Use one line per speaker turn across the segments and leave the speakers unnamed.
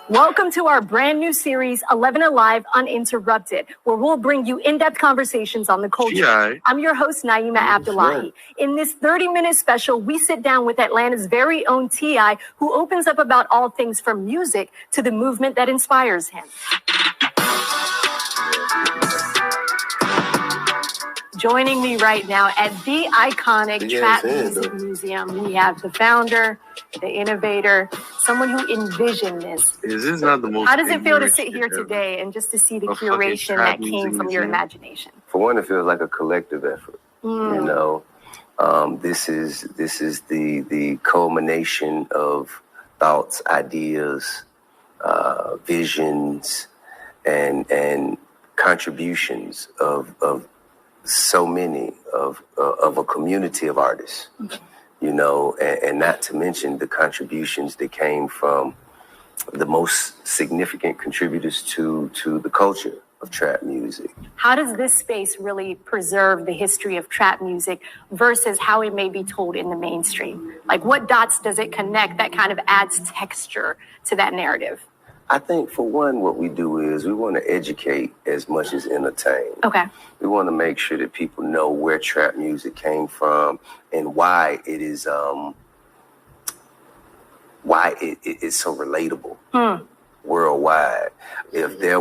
Welcome to our brand new series, 11 Alive Uninterrupted, where we'll bring you in-depth conversations on the culture. I'm your host, Naima Abdullahi. In this 30-minute special, we sit down with Atlanta's very own T.I., who opens up about all things from music to the movement that inspires him. Joining me right now at the iconic Trap Music Museum, we have the founder, the innovator, someone who envisioned this.
Is this not the most?
How does it feel to sit here today and just to see the curation that came from your imagination?
For one, it feels like a collective effort. You know, this is the culmination of thoughts, ideas, visions, and contributions of so many of a community of artists, you know, and not to mention the contributions that came from the most significant contributors to the culture of trap music.
How does this space really preserve the history of trap music versus how it may be told in the mainstream? Like, what dots does it connect that kind of adds texture to that narrative?
I think, for one, what we do is we want to educate as much as entertain.
Okay.
We want to make sure that people know where trap music came from and why it is so relatable worldwide. If there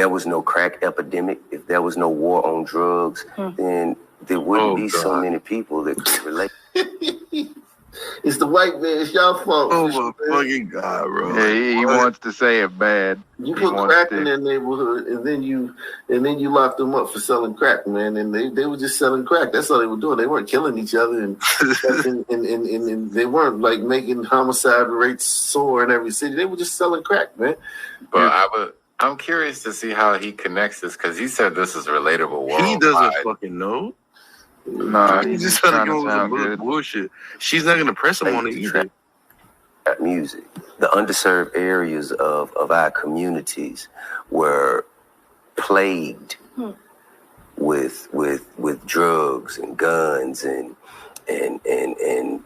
was no crack epidemic, if there was no war on drugs, then there wouldn't be so many people that could relate.
It's the white man. It's y'all fault.
Oh my fucking God, bro!
Yeah, he wants to say it bad.
You put crack in their neighborhood, and then you locked them up for selling crack, man. And they were just selling crack. That's all they were doing. They weren't killing each other, and they weren't like making homicide rates soar in every city. They were just selling crack, man.
But I'm curious to see how he connects this, because he said this is relatable worldwide.
He doesn't fucking know.
No,
he's just trying to go with bullshit. She's not gonna press him on it either.
Trap music, the underserved areas of our communities were plagued with drugs and guns and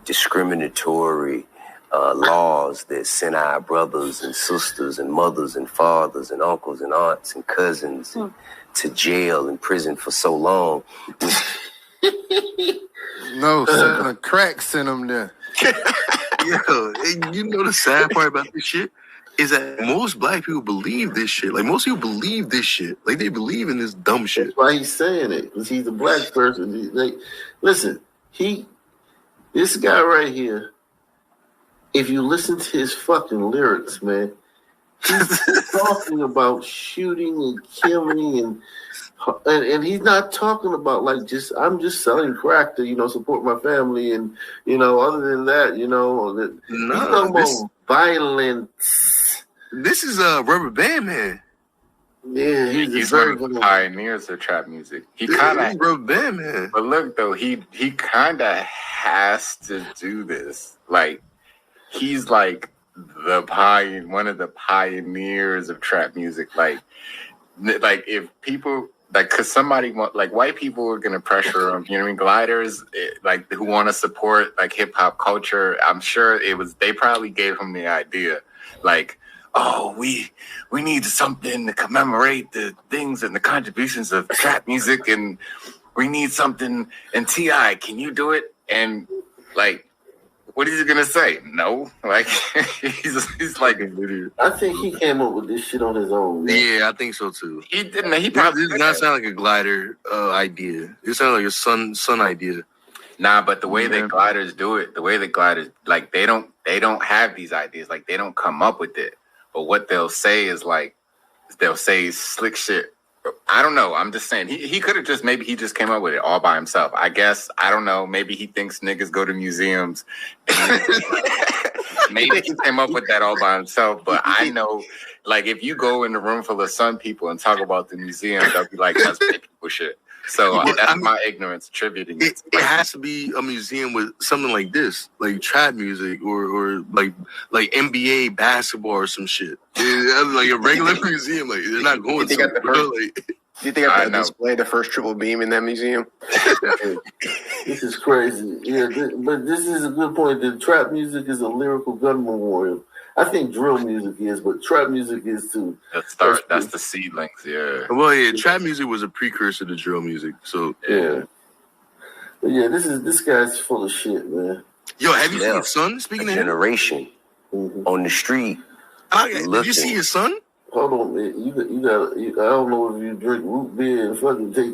discriminatory laws that sent our brothers and sisters and mothers and fathers and uncles and aunts and cousins to jail and prison for so long.
No, the crack sent them there.
Yo, and you know the sad part about this shit is that most black people believe this shit. Like, most people believe this shit. Like, they believe in this dumb shit.
That's why he's saying it, because he's a black person. Listen, this guy right here, if you listen to his fucking lyrics, man, he's talking about shooting and killing and he's not talking about like I'm just selling crack to support my family and other than that he's talking about violence.
This is a Rubber Band Man.
Yeah,
he's one of the pioneers of trap music. He kind of
Rubber Band Man.
But look though, he kind of has to do this. Like, he's like one of the pioneers of trap music. Like if people. Like, cause somebody white people are gonna pressure him, gliders, who want to support like hip hop culture. I'm sure they probably gave him the idea, like, oh, we need something to commemorate the things and the contributions of trap music, and we need something. And T.I., can you do it? And like, what is he gonna say? No, like he's like an idiot.
I think he came up with this shit on his own. Man.
Yeah, I think so too.
He didn't. He probably
did not sound like a glider idea. It sounded like a sun idea.
Nah, but the way that gliders do it, like they don't have these ideas. Like, they don't come up with it. But what they'll say is they'll say slick shit. I don't know. I'm just saying he could have maybe he just came up with it all by himself. I guess, I don't know. Maybe he thinks niggas go to museums. Maybe he came up with that all by himself. But I know, like, if you go in a room full of Sun people and talk about the museum, they'll be like, that's white people shit. So that's my ignorance attributing it.
It has to be a museum with something like this, like trap music or like NBA basketball or some shit. Like a regular museum, like they're not going to.
Do you think I display the first triple beam in that museum?
This is crazy. Yeah, but this is a good point. The trap music is a lyrical gun memorial. I think drill music is, but trap music is too.
That's the seedlings, yeah.
Well, yeah, trap music was a precursor to drill music, so
yeah. But yeah, this guy's full of shit, man.
Yo, have you seen his son? Speaking of
generation on the street.
Did you see his son?
Hold on, man. You got. I don't know if you drink root beer and fucking take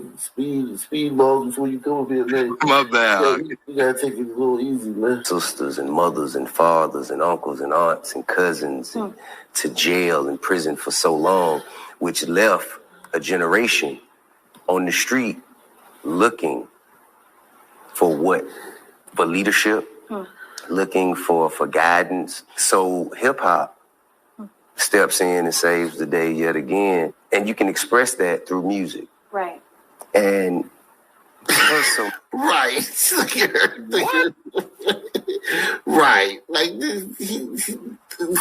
speed balls before you come up here, man.
My bad.
You gotta take it a little easy, man.
Sisters and mothers and fathers and uncles and aunts and cousins to jail and prison for so long, which left a generation on the street looking for what? For leadership, looking for guidance. So hip hop steps in and saves the day yet again. And you can express that through music.
Right.
And
right. Look at her. Right. Like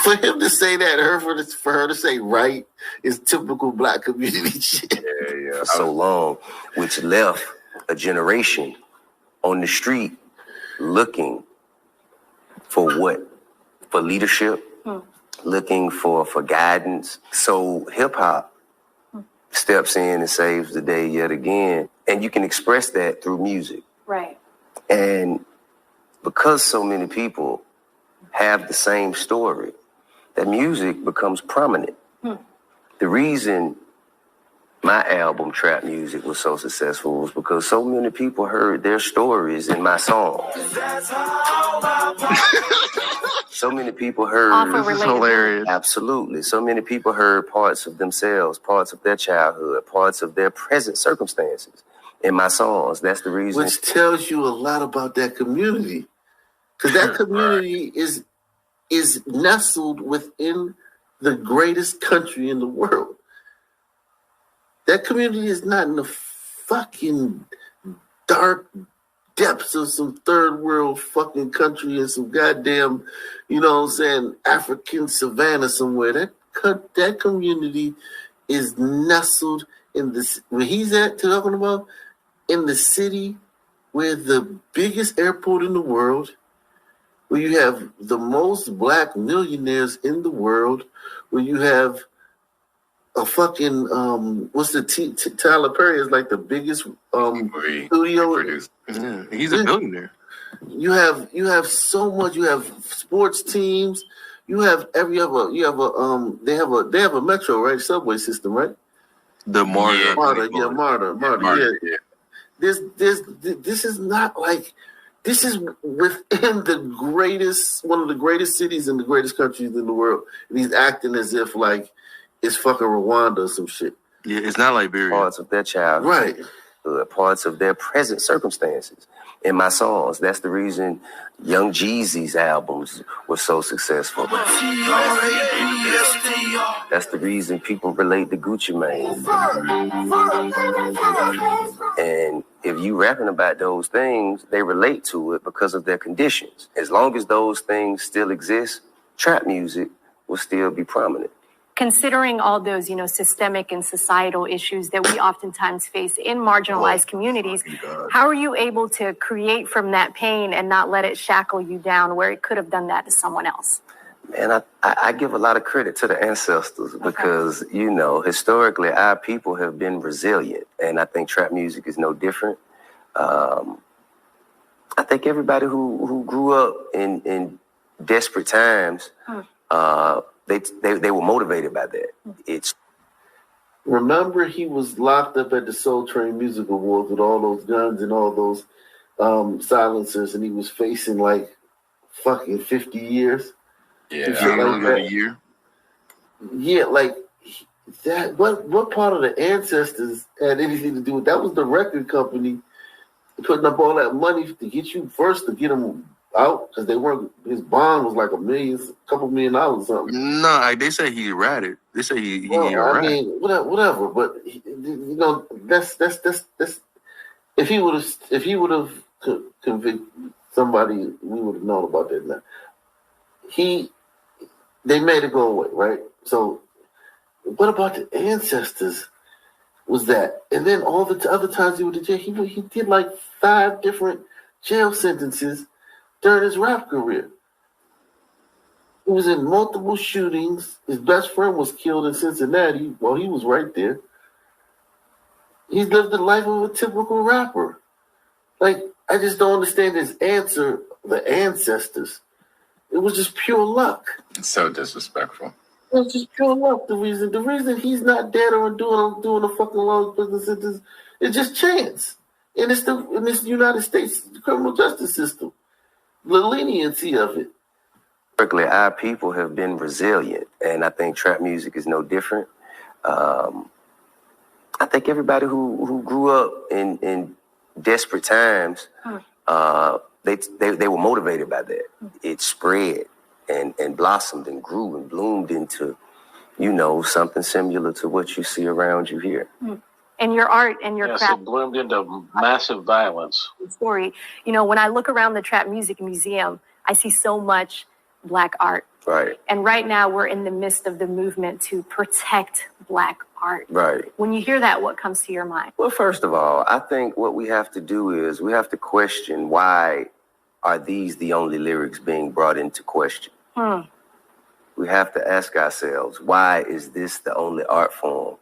for him to say that, for her to say right is typical black community shit.
Yeah.
For so long, which left a generation on the street looking for what? For leadership, looking for guidance. So hip hop steps in and saves the day yet again. And you can express that through music.
Right.
And because so many people have the same story, that music becomes prominent. The reason my album, Trap Music, was so successful was because so many people heard their stories in my songs. So many people heard.
This is hilarious.
Absolutely. So many people heard parts of themselves, parts of their childhood, parts of their present circumstances in my songs. That's the reason.
Which tells you a lot about that community. Because that community is nestled within the greatest country in the world. That community is not in the fucking dark depths of some third world fucking country in some goddamn, you know what I'm saying, African savannah somewhere. That community is nestled in this, where he's at talking about, in the city where the biggest airport in the world, where you have the most black millionaires in the world, where you have a fucking what's the Tyler Perry is like the biggest studio.
Yeah, he's a billionaire.
You have so much. You have sports teams. You have they have a metro, right, subway system, right?
The MARTA.
MARTA. Yeah. This is not like, this is within one of the greatest cities in the greatest countries in the world, and he's acting as if like it's fucking Rwanda or some shit.
Yeah, it's not Liberia.
Parts of their childhood,
right?
Parts of their present circumstances in my songs. That's the reason Young Jeezy's albums were so successful. That's the reason people relate to Gucci Mane. And if you rapping about those things, they relate to it because of their conditions. As long as those things still exist, trap music will still be prominent.
Considering all those, systemic and societal issues that we oftentimes face in marginalized communities, how are you able to create from that pain and not let it shackle you down where it could have done that to someone else?
Man, I give a lot of credit to the ancestors because, historically, our people have been resilient. And I think trap music is no different. I think everybody who grew up in desperate times, they were motivated by that.
Remember, he was locked up at the Soul Train Music Awards with all those guns and all those silencers, and he was facing like fucking 50 years.
Yeah,
I only got a year.
Yeah, like that. What part of the ancestors had anything to do with that? Was the record company putting up all that money to get you first, to get him out, because they weren't. His bond was like $2 million or something.
No, they say he ratted. They say he
I mean, whatever. But that's if he would have convicted somebody, we would have known about that now. They made it go away, right? So, what about the ancestors? Was that, and then all the other times he was in jail, he did like 5 different jail sentences during his rap career. He was in multiple shootings. His best friend was killed in Cincinnati while he was right there. He's lived the life of a typical rapper. Like, I just don't understand his answer, the ancestors. It was just pure luck.
It's so disrespectful.
It was just pure luck. The reason he's not dead or doing a fucking long prison sentence is just chance. And it's in this United States criminal justice system. The leniency of it.
Berkeley, our people have been resilient, and I think trap music is no different. I think everybody who grew up in desperate times, they were motivated by that. It spread and blossomed and grew and bloomed into, something similar to what you see around you here.
And your art and your craft.
It bloomed into massive violence.
Story. When I look around the Trap Music Museum, I see so much Black art.
Right.
And right now we're in the midst of the movement to protect Black art.
Right.
When you hear that, what comes to your mind?
Well, first of all, I think what we have to do is we have to question, why are these the only lyrics being brought into question? We have to ask ourselves, why is this the only art form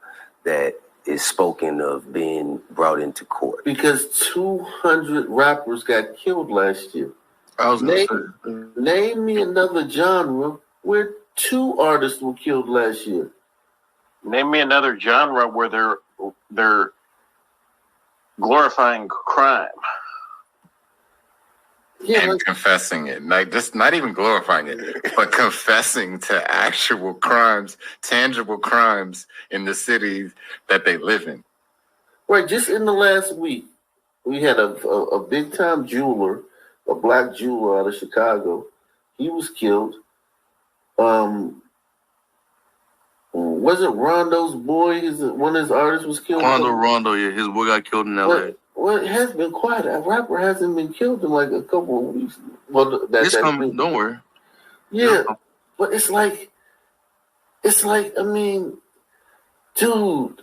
that is spoken of being brought into court?
Because 200 rappers got killed last year. Name me another genre where 2 artists were killed last year.
Name me another genre where they're glorifying crime.
Yeah,
and confessing it. Like, just not even glorifying it, but confessing to actual crimes, tangible crimes in the cities that they live in.
Right, just in the last week, we had a big-time jeweler, a Black jeweler out of Chicago. He was killed. Wasn't Rondo's boy, one of his artists was killed?
Rondo, yeah, his boy got killed in L.A.
Well, it has been quiet. A rapper hasn't been killed in like a couple of weeks. Well,
it's coming. Don't worry.
Yeah, but it's like, I mean, dude,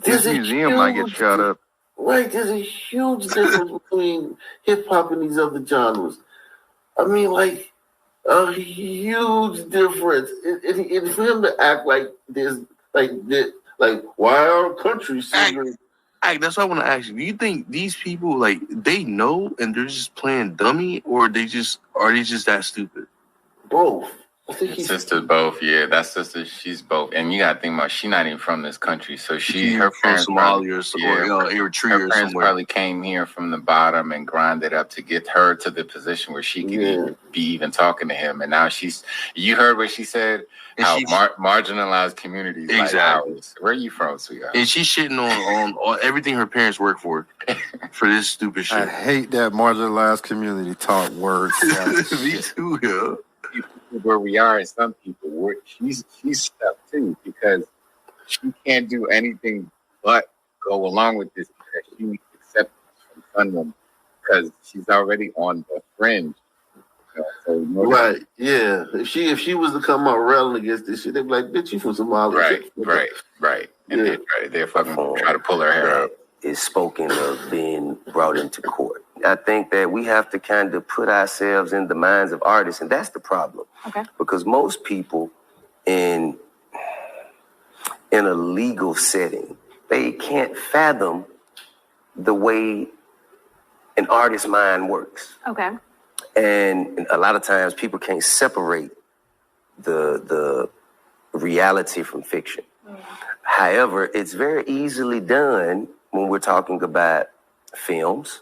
this museum might get shut up.
Right, there's a huge difference between hip hop and these other genres. I mean, like, a huge difference. And for him to act like there's like why are country singers?
That's what I want to ask you. Do you think these people, like, they know and they're just playing dummy, or are they just that stupid?
Both. I
think sister's both. Yeah, that sister, she's both. And you gotta think about, she's not even from this country, so her parents
from Somalia or Eritrea
her
or
parents
somewhere.
probably came here from the bottom and grinded up to get her to the position where she could be even talking to him. And now you heard what she said, how marginalized communities like ours. Where are you from, sweetheart?
And she's shitting on everything her parents work for this stupid shit.
I hate that marginalized community talk words.
Me too, yeah.
Where we are, and some people, she's stuck too, because she can't do anything but go along with this because she needs acceptance from someone, because she's already on the fringe.
Right, yeah. If she was to come out railing against this shit, they'd be like, "Bitch, you from Somalia."
Right. And they're fucking try to pull her hair out.
Is spoken of being brought into court. I think that we have to kind of put ourselves in the minds of artists, and that's the problem.
Okay.
Because most people in a legal setting, they can't fathom the way an artist's mind works.
Okay.
And a lot of times people can't separate the reality from fiction. However, it's very easily done when we're talking about films.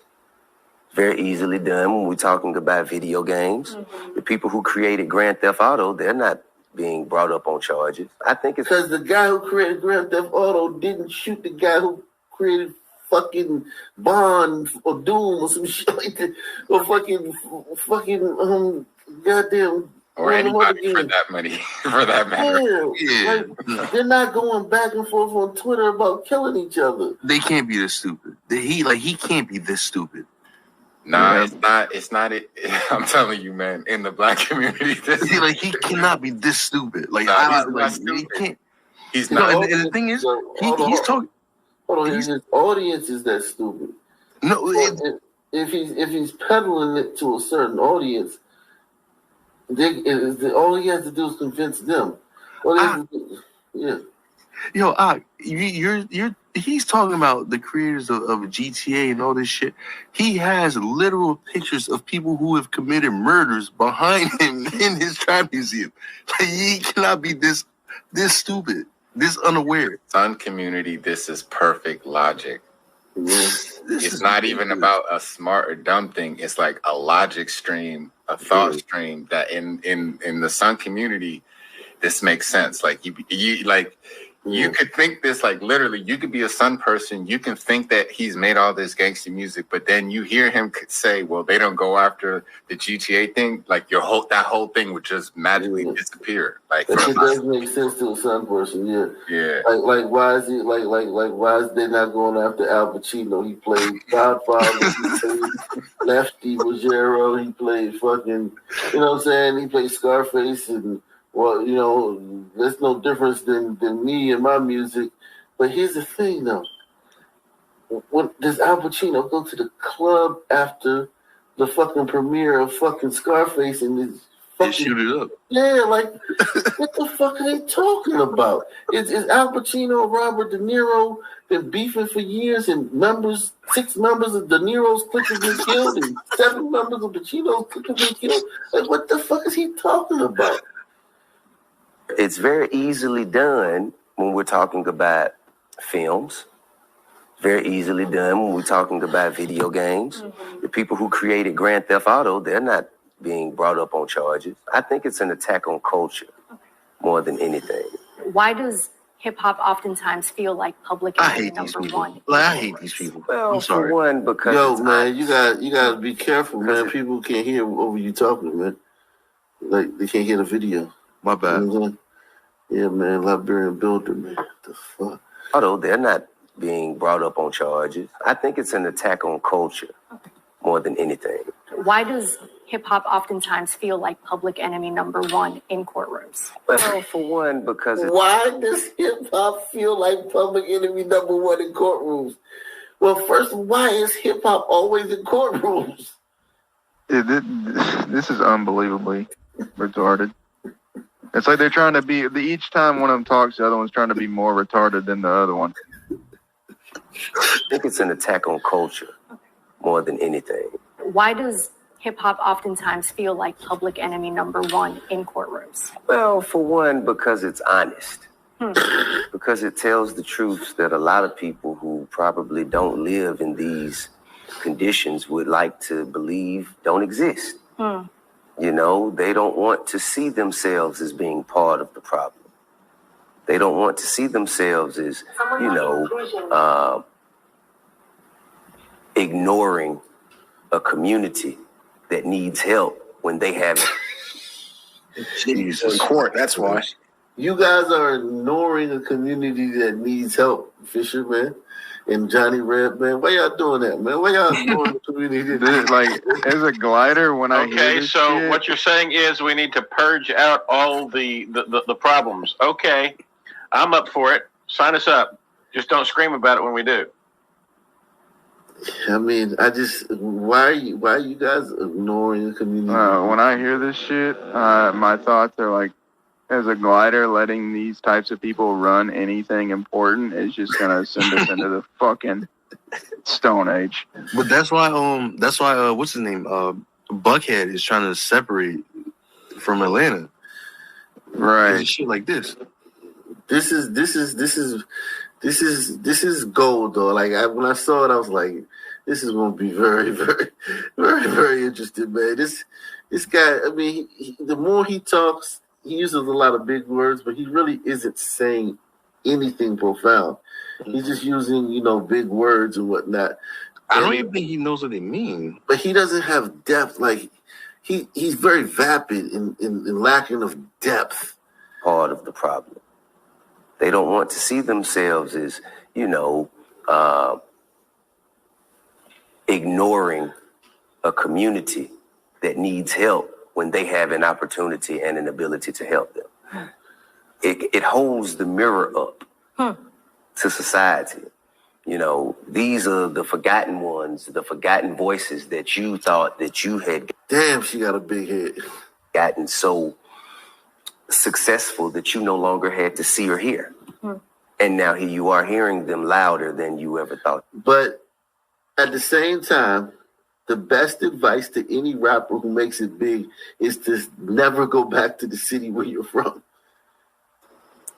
Very easily done when we're talking about video games. The people who created Grand Theft Auto, they're not being brought up on charges. I think it's
because the guy who created Grand Theft Auto didn't shoot the guy who created fucking Bond or Doom or some shit like that, or fucking goddamn.
Or anybody for that money, for that matter.
Yeah. Like, they're not going back and forth on Twitter about killing each other.
They can't be this stupid. He can't be this stupid.
Nah, it's not it. I'm telling you, man, in the Black community,
he cannot be this stupid. Like, he can't.
He's not.
And the thing is, he's talking.
Hold on, his audience is that stupid.
No,
if he's peddling it to a certain audience, All he has to do is convince them. All he has to do, yeah.
Yo, he's talking about the creators of GTA and all this shit. He has literal pictures of people who have committed murders behind him in his trap museum. Like, he cannot be this stupid, this unaware.
Sun community, this is perfect logic. It's not even about a smart or dumb thing. It's like a logic stream, a thought stream that in the Sun community, this makes sense. Like you could think this, like literally, you could be a Sun person. You can think that he's made all this gangster music, but then you hear him say, well, they don't go after the GTA thing. Like that whole thing would just magically disappear. Like
it does make sense to a Sun person, yeah.
Yeah.
Like why is he why is they not going after Al Pacino? He played Godfather, he played Lefty Ruggiero, he played fucking, you know what I'm saying? He played Scarface and well, you know, there's no difference than me and my music. But here's the thing, though. When does Al Pacino go to the club after the fucking premiere of fucking Scarface and
shoot it up?
Yeah, like, what the fuck are they talking about? Is Al Pacino, Robert De Niro been beefing for years and 6 members of De Niro's clique have been killed and 7 members of Pacino's clique have been killed? Like, what the fuck is he talking about?
It's very easily done when we're talking about films. Very easily done when we're talking about video games. The people who created Grand Theft Auto, they're not being brought up on charges. I think it's an attack on culture more than anything.
Why does hip-hop oftentimes feel like public enemy number one?
I hate these people.
Well,
I'm sorry.
For one, because
yo, man, you gotta be careful, man. People can't hear over you talking, man. Like they can't hear the video.
My bad.
You know, yeah, man, Liberian builder, man. What the fuck?
Although they're not being brought up on charges, I think it's an attack on culture more than anything.
Why does hip-hop oftentimes feel like public enemy number one in courtrooms?
Well, for one, because
why does hip-hop feel like public enemy number one in courtrooms? Well, first, why is hip-hop always in courtrooms?
This is unbelievably retarded. It's like they're trying to be, each time one of them talks, the other one's trying to be more retarded than the other one.
I think it's an attack on culture more than anything.
Why does hip-hop oftentimes feel like public enemy number one in courtrooms?
Well, for one, because it's honest. Because it tells the truths that a lot of people who probably don't live in these conditions would like to believe don't exist. You know, they don't want to see themselves as being part of the problem. They don't want to see themselves as, you know, ignoring a community that needs help when they have it.
Jesus. Court, that's why.
You guys are ignoring a community that needs help, Fisher, man. And Johnny Red, man. Why y'all doing that, man? Why y'all ignoring the community?
Like, as a glider, when I hear this
so
shit,
what you're saying is we need to purge out all the problems. Okay, I'm up for it. Sign us up. Just don't scream about it when we do.
I mean, why are you guys ignoring the community?
when I hear this shit, my thoughts are like, as a glider, letting these types of people run anything important is just gonna send us into the fucking Stone Age.
But that's why what's his name? Buckhead is trying to separate from Atlanta.
Right.
Shit like this.
This is gold, though. Like when I saw it, I was like, this is gonna be very, very, very, very interesting, man. This guy. I mean, the more he talks, he uses a lot of big words, but he really isn't saying anything profound. He's just using, big words and whatnot.
I don't even think he knows what they mean.
But he doesn't have depth. Like he's very vapid in lacking of depth.
Part of the problem. They don't want to see themselves as, ignoring a community that needs help when they have an opportunity and an ability to help them. It holds the mirror up to society. These are the forgotten ones, the forgotten voices that you thought that you had.
Damn, she got a big head.
gotten so successful that you no longer had to see or hear. And now here you are hearing them louder than you ever thought.
But at the same time, the best advice to any rapper who makes it big is to never go back to the city where you're from.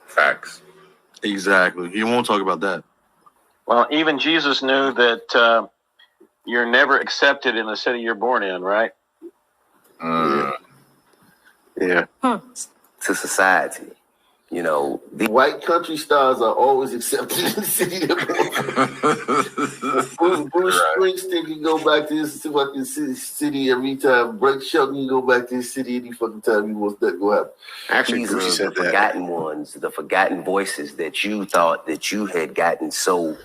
Facts.
Exactly. He won't talk about that.
Well, even Jesus knew that you're never accepted in the city you're born in, right?
Yeah.
To society. You know,
the white country stars are always accepted in the city. Bruce Springsteen can go back to his fucking city every time. Blake Shelton can go back to his city any fucking time he wants that to go happen.
Actually,
these are
Gucci said
the forgotten ones, the forgotten voices that you thought that you had gotten so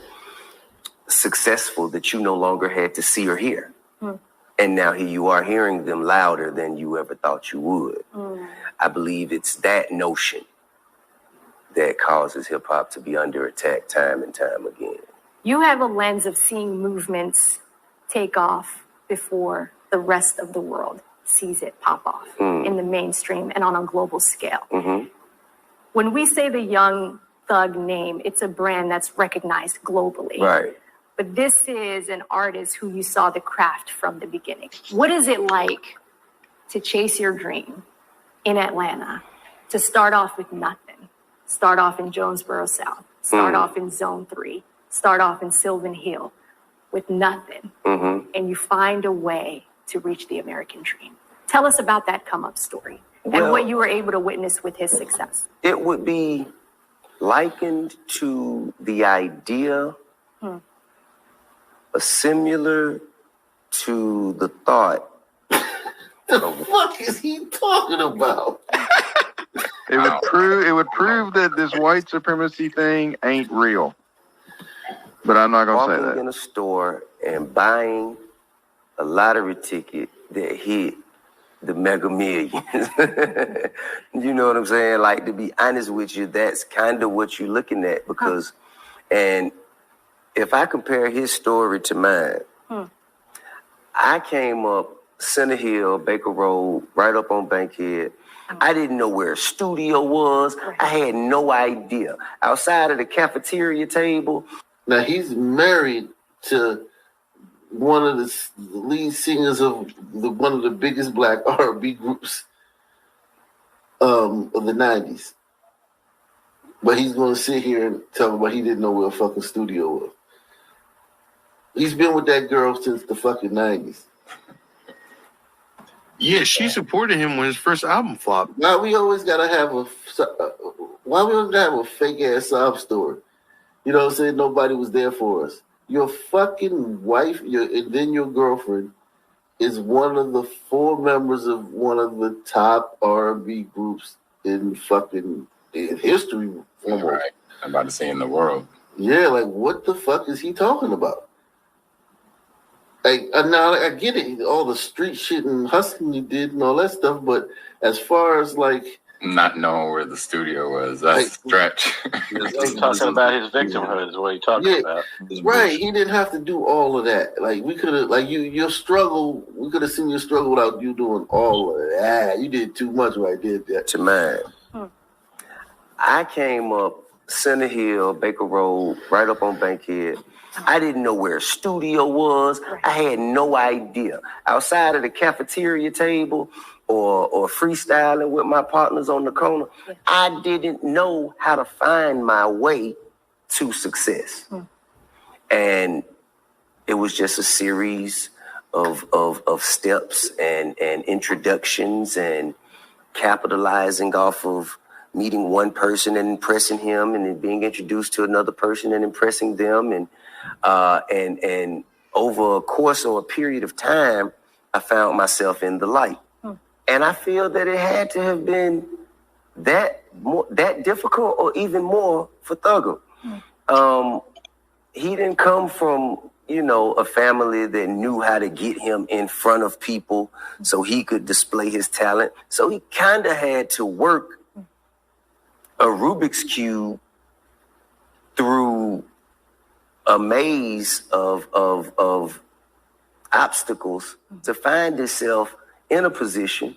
successful that you no longer had to see or hear. And now here you are hearing them louder than you ever thought you would. I believe it's that notion that causes hip hop to be under attack time and time again.
You have a lens of seeing movements take off before the rest of the world sees it pop off in the mainstream and on a global scale. When we say the Young Thug name, it's a brand that's recognized globally.
Right.
But this is an artist who you saw the craft from the beginning. What is it like to chase your dream in Atlanta, to start off with nothing? Start off in Jonesboro South, start off in Zone 3, start off in Sylvan Hill with nothing, and you find a way to reach the American dream. Tell us about that come-up story and what you were able to witness with his success.
It would be likened to the idea, similar to the thought.
The fuck is he talking about?
It would prove that this white supremacy thing ain't real. But I'm not gonna say that.
Walking in a store and buying a lottery ticket that hit the Mega Millions. You know what I'm saying? Like, to be honest with you, that's kind of what you're looking at because, and if I compare his story to mine, I came up Center Hill, Baker Road, right up on Bankhead. I didn't know where a studio was. I had no idea. Outside of the cafeteria table.
Now he's married to one of the lead singers of one of the biggest black R&B groups of the 90s. But he's going to sit here and tell about he didn't know where a fucking studio was. He's been with that girl since the fucking 90s.
Yeah, she supported him when his first album flopped.
Why we always gotta have a fake ass sob story? You know what I'm saying? Nobody was there for us. Your fucking wife, and then your girlfriend, is one of the 4 members of one of the top R&B groups in history.
Right. I'm about to say in the world.
Yeah, like what the fuck is he talking about? Like, now I get it, all the street shit and hustling he did and all that stuff, but as far as like
not knowing where the studio was, that's a stretch.
He's talking about his victimhood is what he's talking about.
Right, he didn't have to do all of that. Like we could have, like your struggle, we could have seen your struggle without you doing all of that. You did too much right there.
To mine, I came up Center Hill, Baker Road, right up on Bankhead. I didn't know where a studio was. I had no idea. Outside of the cafeteria table or freestyling with my partners on the corner, I didn't know how to find my way to success. And it was just a series of steps and introductions and capitalizing off of meeting one person and impressing him and then being introduced to another person and impressing them. And over a course or a period of time, I found myself in the light. And I feel that it had to have been that difficult or even more for Thugger. He didn't come from, a family that knew how to get him in front of people so he could display his talent. So he kind of had to work a Rubik's Cube through a maze of obstacles to find himself in a position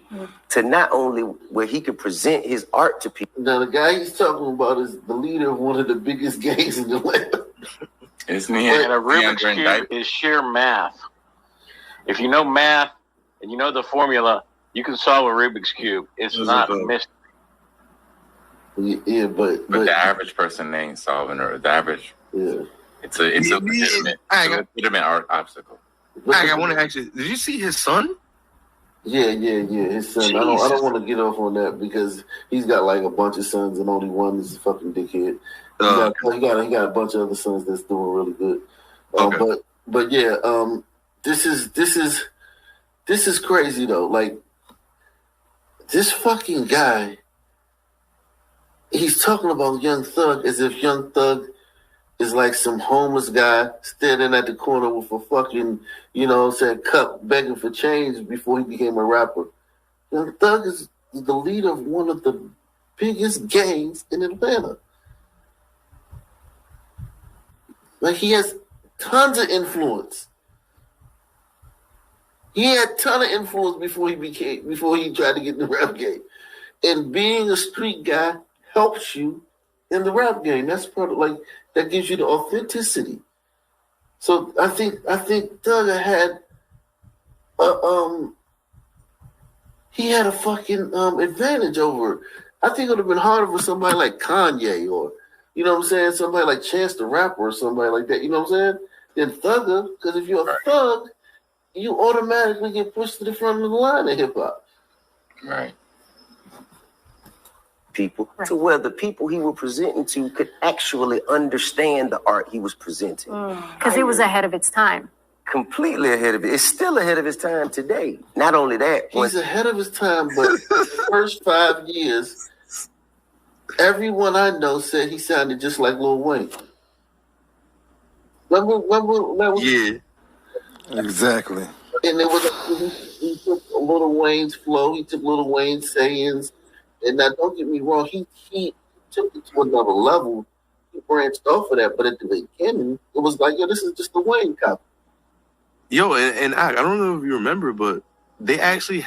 to not only where he could present his art to people.
Now, the guy he's talking about is the leader of one of the biggest gangs in the land.
Isn't he? And a Rubik's Cube is sheer math. If you know math and you know the formula, you can solve a Rubik's Cube. It's not a mystery.
Yeah, but
the average person ain't solving it. The average, it's a legitimate art obstacle.
I want to ask you, did you see his son?
Yeah, his son. Jesus. I don't want to get off on that because he's got like a bunch of sons and only one is a fucking dickhead. He got a bunch of other sons that's doing really good. But yeah, this is crazy though. Like this fucking guy, he's talking about Young Thug as if Young Thug is like some homeless guy standing at the corner with a fucking, cup begging for change before he became a rapper. Young Thug is the leader of one of the biggest gangs in Atlanta. Like he has tons of influence. He had a ton of influence before he tried to get in the rap game. And being a street guy helps you in the rap game. That's part of that gives you the authenticity. So I think Thug had he had a fucking advantage over. I think it would have been harder for somebody like Kanye or somebody like Chance the Rapper or somebody like that. You know what I'm saying? Than Thugger, because if you're a thug, you automatically get pushed to the front of the line of hip hop.
Right.
People to where the people he was presenting to could actually understand the art he was presenting.
Because it was ahead of its time.
Completely ahead of it. It's still ahead of its time today. Not only that,
he's ahead of his time, but the first 5 years, everyone I know said he sounded just like Lil Wayne. Remember?
Yeah, exactly.
And it was he took Lil Wayne's flow, he took Lil Wayne's sayings. And now, don't get me wrong, he took it to another level. He branched off of that, but at the beginning, it was like, this is just the Wayne copy.
Yo, and I don't know if you remember, but they actually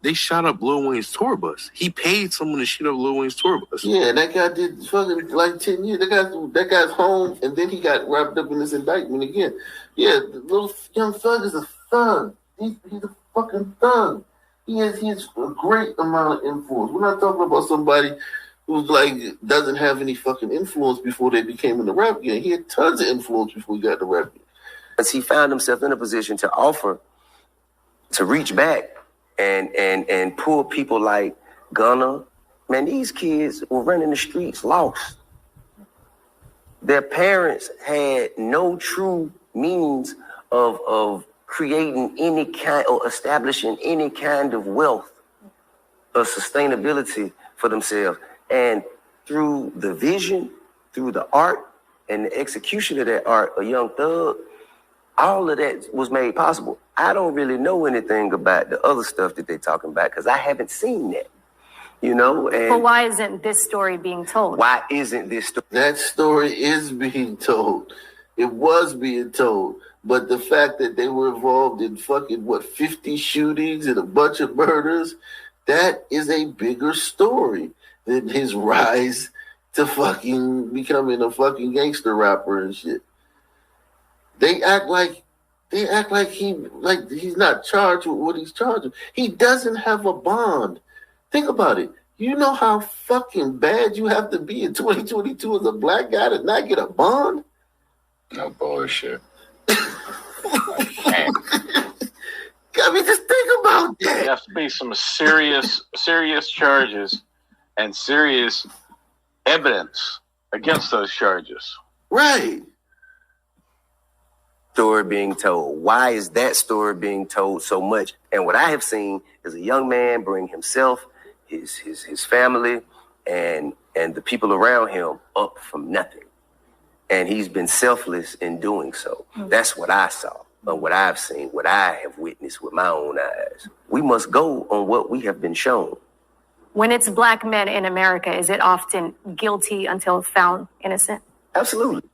they shot up Lil Wayne's tour bus. He paid someone to shoot up Lil Wayne's tour bus.
Yeah, and that guy did fucking like 10 years. That guy's home, and then he got wrapped up in this indictment again. Yeah, the little Young Thug is a thug. He's a fucking thug. He has a great amount of influence. We're not talking about somebody who's doesn't have any fucking influence before they became in the rap game. He had tons of influence before he got in the rap game.
As he found himself in a position to offer, to reach back and pull people like Gunna. Man, these kids were running the streets lost. Their parents had no true means of creating any kind or establishing any kind of wealth or sustainability for themselves. And through the vision, through the art and the execution of that art, a Young Thug, all of that was made possible. I don't really know anything about the other stuff that they're talking about because I haven't seen that,
But why isn't this story being told?
Why isn't this story?
That story is being told. It was being told. But the fact that they were involved in 50 shootings and a bunch of murders, that is a bigger story than his rise to fucking becoming a fucking gangster rapper and shit. They act like he's not charged with what he's charged with. He doesn't have a bond. Think about it. You know how fucking bad you have to be in 2022 as a black guy to not get a bond?
No bullshit.
Just think about that.
There has to be some serious charges and serious evidence against those charges.
Right.
Story being told. Why is that story being told so much? And what I have seen is a young man bring himself, his family, and the people around him up from nothing. And he's been selfless in doing so. That's what I saw, and what I've seen, what I have witnessed with my own eyes. We must go on what we have been shown.
When it's black men in America, is it often guilty until found innocent?
Absolutely.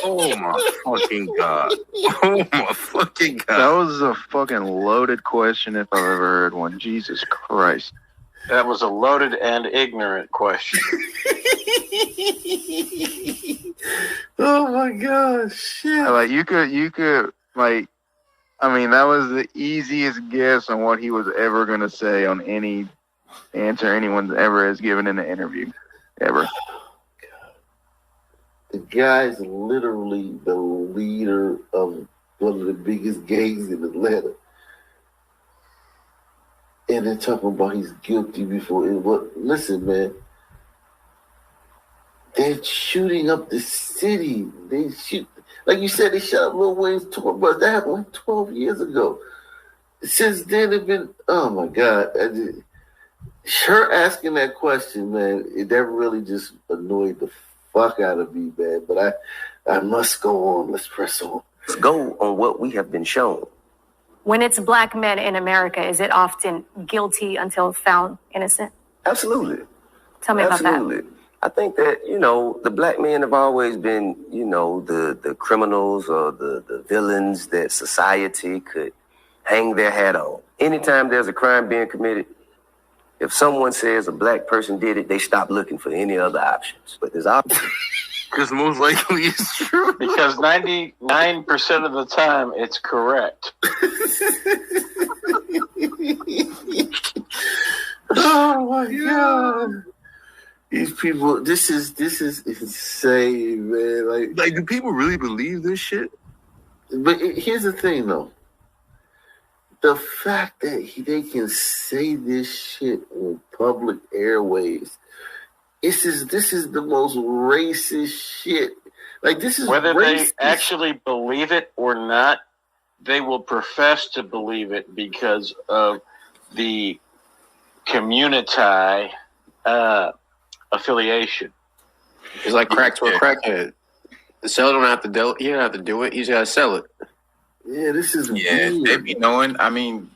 Oh my fucking god! Oh my fucking god!
That was a fucking loaded question if I've ever heard one. Jesus Christ!
That was a loaded and ignorant question.
Oh my god! Shit!
Like you could like. I mean, that was the easiest guess on what he was ever gonna say on any answer anyone ever has given in an interview, ever.
The guy's literally the leader of one of the biggest gangs in Atlanta. And they're talking about he's guilty before it. But listen, man, they're shooting up the city. They shoot, like you said, they shot up Lil Wayne's tour bus. That happened like 12 years ago. Since then, they've been, oh my God. Her asking that question, man, that really just annoyed the fuck out of me, man. But I must go on. Let's press on.
Let's go on what we have been shown.
When it's black men in America, is it often guilty until found innocent?
Absolutely.
Tell me about that.
I think that, the black men have always been, the criminals or the villains that society could hang their hat on. Anytime there's a crime being committed, if someone says a black person did it, they stop looking for any other options. But there's options.
Because most likely it's true.
Because 99% of the time, it's correct.
Oh my God. These people, this is insane, man.
Like, do people really believe this shit?
But here's the thing, though. The fact that they can say this shit on public airways, this is the most racist shit. Like, this is
whether
racist.
They actually believe it or not, they will profess to believe it because of the community affiliation.
It's like crack to a crackhead. The seller don't have to do it. He don't have to do it. He's got to sell it.
Yeah, this is
weird. They be knowing. I mean,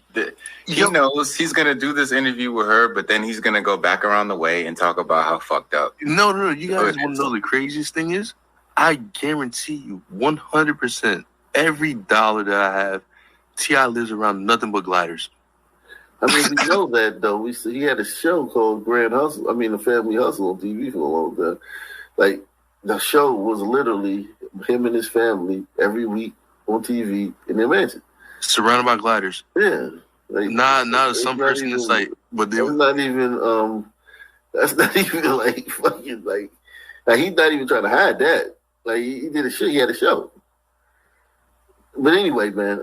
he knows he's gonna do this interview with her, but then he's gonna go back around the way and talk about how fucked up.
No. You guys want to know the craziest thing is? I guarantee you, 100%, every dollar that I have, T.I. lives around nothing but gliders.
I mean, we know that though. He had a show called Grand Hustle. I mean, The Family Hustle on TV for a long time. Like, the show was literally him and his family every week on TV in their mansion,
surrounded by gliders.
Yeah,
like not some person in sight, but they
that's not even like fucking like he's not even trying to hide that. Like he did a show. He had a show. But anyway, man,